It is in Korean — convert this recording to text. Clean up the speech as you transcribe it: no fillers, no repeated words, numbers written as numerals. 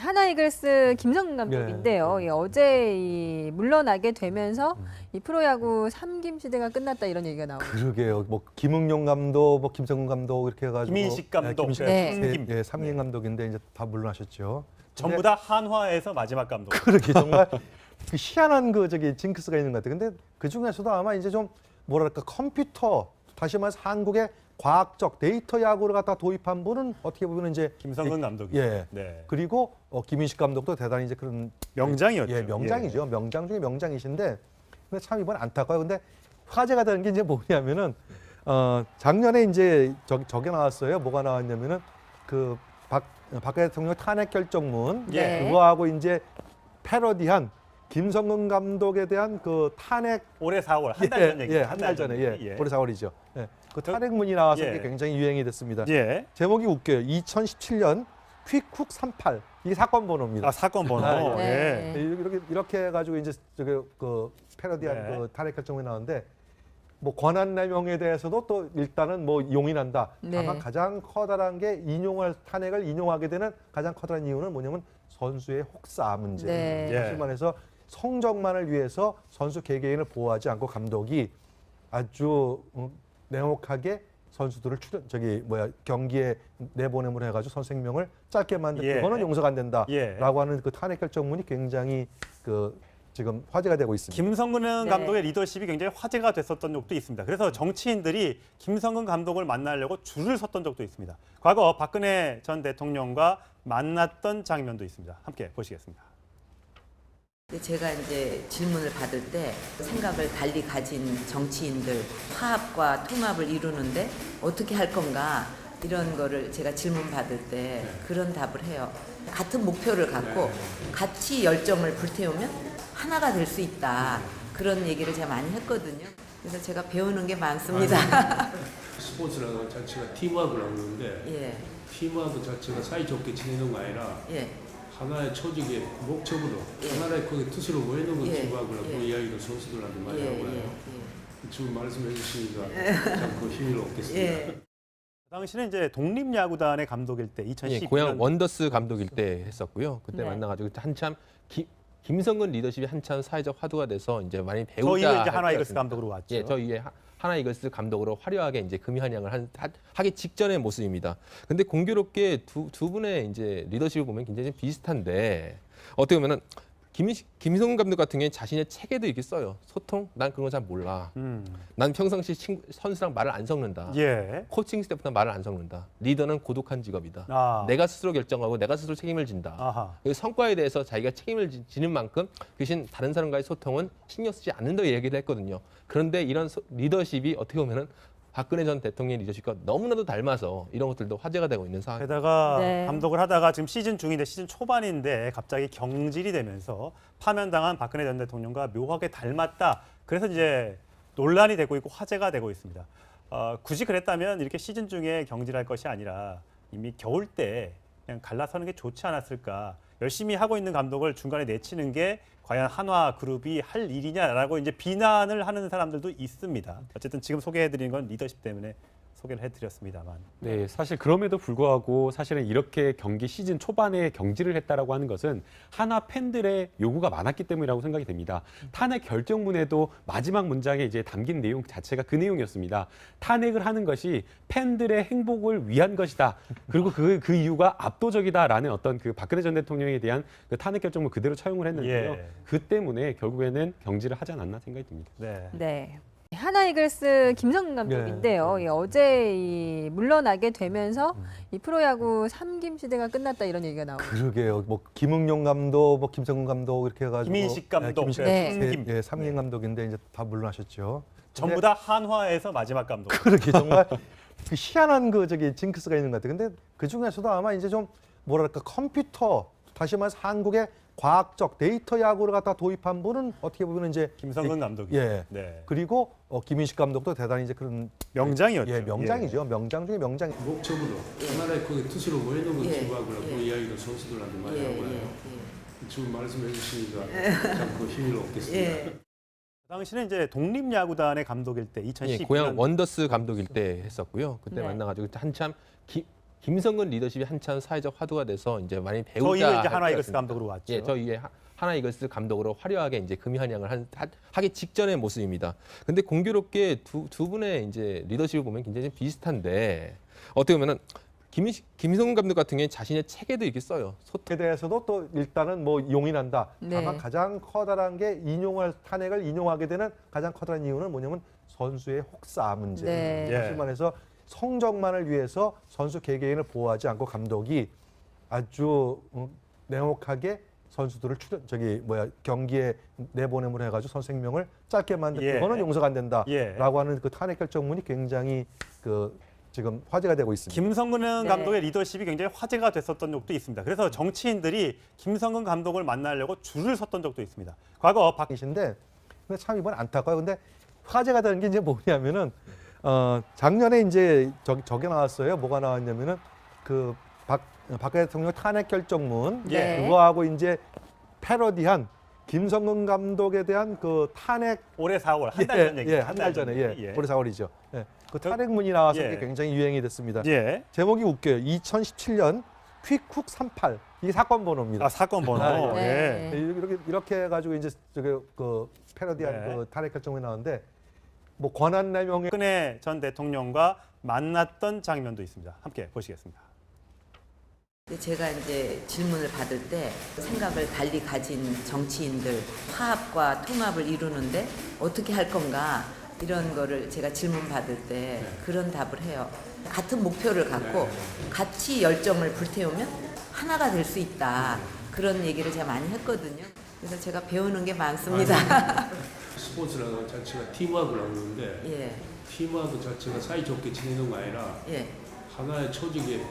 하나 이글스 김성근 감독인데요. 예, 어제 물러나게 되면서 이 프로야구 삼김 시대가 끝났다 이런 얘기가 나오고. 그러게요. 뭐 김응용 감독, 뭐 김성근 감독 이렇게 해가지고 김인식 감독, 김인식, 삼김. 예, 삼김 감독인데 이제 다 물러나셨죠. 전부 다 한화에서 마지막 감독. 그렇게 정말 그 희한한 그 징크스가 있는 것 같아요. 근데 그 중에서도 아마 이제 좀 뭐랄까 컴퓨터 다시 말해서 한국의 과학적 데이터 야구를 갖다 도입한 분은 어떻게 보면 이제 김성근 감독이. 예. 네. 그리고 김인식 감독도 대단히 이제 그런 명장이었죠. 예, 명장이죠. 명장 중에 명장이신데 근데 참 이번 안타까워요. 근데 화제가 되는 게 이제 뭐냐면은 작년에 이제 저게 나왔어요. 뭐가 나왔냐면은 그 박 대통령 탄핵 결정문 예. 그거하고 이제 패러디한 김성근 감독에 대한 그 탄핵 올해 4월 한 달 전 얘기. 예, 한 달 전에 올해 4월이죠. 예. 그 탄핵문이 나와서 예. 그게 굉장히 유행이 됐습니다. 예. 제목이 웃겨요. 2017년 퀵쿡 38 이게 사건 번호입니다. 아, 사건 번호. 네. 예. 이렇게 해가지고 이제 그 패러디한 네. 그 탄핵 결정문이 나오는데 뭐 권한 남용에 대해서도 또 일단은 뭐 용인한다. 네. 다만 가장 커다란 게 탄핵을 인용하게 되는 가장 커다란 이유는 뭐냐면 선수의 혹사 문제. 네. 예. 다시 말해서 성적만을 위해서 선수 개개인을 보호하지 않고 감독이 아주 냉혹하게 선수들을 경기에 내보냄으로 해가지고 선수 생명을 짧게 만든 예. 그거는 용서가 안 된다라고 예. 하는 그 탄핵 결정문이 굉장히 지금 화제가 되고 있습니다. 김성근 네. 감독의 리더십이 굉장히 화제가 됐었던 적도 있습니다. 그래서 정치인들이 김성근 감독을 만나려고 줄을 섰던 적도 있습니다. 과거 박근혜 전 대통령과 만났던 장면도 있습니다. 함께 보시겠습니다. 제가 이제 질문을 받을 때 생각을 달리 가진 정치인들 화합과 통합을 이루는데 어떻게 할 건가 이런 거를 제가 질문 받을 때 그런 답을 해요. 같은 목표를 갖고 같이 열정을 불태우면 하나가 될 수 있다. 그런 얘기를 제가 많이 했거든요. 그래서 제가 배우는 게 많습니다. 스포츠라는 것 자체가 팀워크라고 그러는데 예, 팀워크 자체가 사이좋게 지내는 거 아니라 예, 하나의 조직의 목적으로 예. 하나의 그 뜻으로 모이는 건 예. 팀워크라고 예. 그 이야기도 선수들한테 많이 예, 하고요. 예, 지금 말씀해 주시니까 참 그 힘이 없겠습니다. 예. 당시는 이제 독립야구단의 감독일 때 예, 2012년 고향 원더스 감독일 때 했었고요. 그때 네. 만나가지고 한참 김성근 리더십이 한참 사회적 화두가 돼서 이제 많이 저 배우자. 이후에 이제 하나 할 이글스 때였습니다. 감독으로 왔죠. 예, 저 이후에 하나 이글스 감독으로 화려하게 이제 금이환영을 하기 직전의 모습입니다. 근데 공교롭게 두 분의 이제 리더십을 보면 굉장히 비슷한데 어떻게 보면은 김성근 감독 같은 경우에 자신의 책에도 이렇게 써요. 소통? 난 그런 거 잘 몰라. 난 평상시 선수랑 말을 안 섞는다. 예. 코칭 스태프랑 말을 안 섞는다. 리더는 고독한 직업이다. 아. 내가 스스로 결정하고 내가 스스로 책임을 진다. 아하. 그 성과에 대해서 자기가 책임을 지는 만큼 대신 다른 사람과의 소통은 신경 쓰지 않는다고 얘기를 했거든요. 그런데 이런 리더십이 어떻게 보면은 박근혜 전 대통령의 리더십과 너무나도 닮아서 이런 것들도 화제가 되고 있는 상황입니다. 게다가 네. 감독을 하다가 지금 시즌 중인데 시즌 초반인데 갑자기 경질이 되면서 파면당한 박근혜 전 대통령과 묘하게 닮았다. 그래서 이제 논란이 되고 있고 화제가 되고 있습니다. 굳이 그랬다면 이렇게 시즌 중에 경질할 것이 아니라 이미 겨울 때 그냥 갈라서는 게 좋지 않았을까. 열심히 하고 있는 감독을 중간에 내치는 게 과연 한화그룹이 할 일이냐라고 이제 비난을 하는 사람들도 있습니다. 어쨌든 지금 소개해드린 건 리더십 때문에 소개를 해드렸습니다만. 네, 사실 그럼에도 불구하고 사실은 이렇게 경기 시즌 초반에 경질을 했다라고 하는 것은 한화 팬들의 요구가 많았기 때문이라고 생각이 됩니다. 탄핵 결정문에도 마지막 문장에 이제 담긴 내용 자체가 그 내용이었습니다. 탄핵을 하는 것이 팬들의 행복을 위한 것이다. 그리고 그 이유가 압도적이다라는 어떤 그 박근혜 전 대통령에 대한 그 탄핵 결정문 그대로 처용을 했는데요. 예. 그 때문에 결국에는 경질을 하지 않았나 생각이 듭니다. 네. 네. 하나 이글스 김성근 감독인데요. 예, 어제 물러나게 되면서 이 프로야구 삼김 시대가 끝났다 이런 얘기가 나오고. 그러게요. 뭐 김응용 감독, 뭐 김성근 감독 이렇게 해가지고 김인식 감독, 김인식, 네. 삼김. 예, 삼김 감독인데 이제 다 물러나셨죠. 전부 다 한화에서 마지막 감독. 그렇게 정말 그 희한한 징크스가 있는 것 같아요. 근데 그 중에서도 아마 이제 좀 뭐랄까 컴퓨터 다시 말해서 한국의 과학적 데이터 야구를 갖다 도입한 분은 어떻게 보면 이제 김성근 감독이. 예. 네. 그리고 김인식 감독도 대단히 이제 그런 명장이었죠. 예, 명장이죠. 명장 중에 명장. 목적으로 하나의 그 뜻으로 모이는 건 예. 팀워크라고 그 예. 이야기도 선수들한테 많이 예, 하고요. 예, 지금 말씀해 주시니까 참 그 힘이 없겠습니다. 예. 당시는 이제 독립야구단의 감독일 때 예, 2012년 고향 원더스 감독일 때 했었고요. 그때 네. 만나가지고 한참 김성근 리더십이 한참 사회적 화두가 돼서 이제 많이 저 배우자. 이후에 이제 할 하나 것 이글스 같습니다. 감독으로 왔죠. 예, 저 이후에 하나 이글스 감독으로 화려하게 이제 금연양을 하기 직전의 모습입니다. 근데 공교롭게 두 분의 이제 리더십을 보면 굉장히 비슷한데 어떻게 보면은 김성근 감독 같은 경우에 자신의 책에도 이렇게 써요. 에 대해서도 또 일단은 뭐 용인한다. 네. 다만 가장 커다란 게 탄핵을 인용하게 되는 가장 커다란 이유는 뭐냐면 선수의 혹사 문제. 네. 예. 사실 말해서 성적만을 위해서 선수 개개인을 보호하지 않고 감독이 아주 냉혹하게 선수들을 경기에 내보냄으로 해가지고 선수 생명을 짧게 만든 예. 그거는 용서가 안 된다라고 예. 하는 그 탄핵 결정문이 굉장히 지금 화제가 되고 있습니다. 김성근 네. 감독의 리더십이 굉장히 화제가 됐었던 적도 있습니다. 그래서 정치인들이 김성근 감독을 만나려고 줄을 섰던 적도 있습니다. 과거 이신데 근데 참 이번 안타까워요. 근데 화제가 되는 게 이제 뭐냐면은 작년에 이제 저게 나왔어요. 뭐가 나왔냐면은 박근혜 대통령 탄핵 결정문 네. 그거하고 이제 패러디한 김성근 감독에 대한 그 탄핵 올해 4월 한 달 전 얘기죠. 한 달 전에 예. 올해 4월이죠. 예. 그 탄핵문이 나와서 예. 이게 굉장히 유행이 됐습니다. 예. 제목이 웃겨요. 2017년 퀵쿡 38 이게 사건 번호입니다. 아, 사건 번호. 아, 네. 예. 이렇게 해가지고 이제 그 패러디한 네. 그 탄핵 결정문이 나왔는데 뭐 권한남용에 박근혜 전 대통령과 만났던 장면도 있습니다. 함께 보시겠습니다. 근데 제가 이제 질문을 받을 때 생각을 달리 가진 정치인들 화합과 통합을 이루는데 어떻게 할 건가 이런 거를 제가 질문 받을 때 그런 답을 해요. 같은 목표를 갖고 같이 열정을 불태우면 하나가 될 수 있다. 그런 얘기를 제가 많이 했거든요. 그래서 제가 배우는 게 많습니다. 스포츠라는 것 자체가 팀워크라는 건데 예, 팀워크 자체가 사이좋게 지내는 거 아니라 예. 하나의 조직의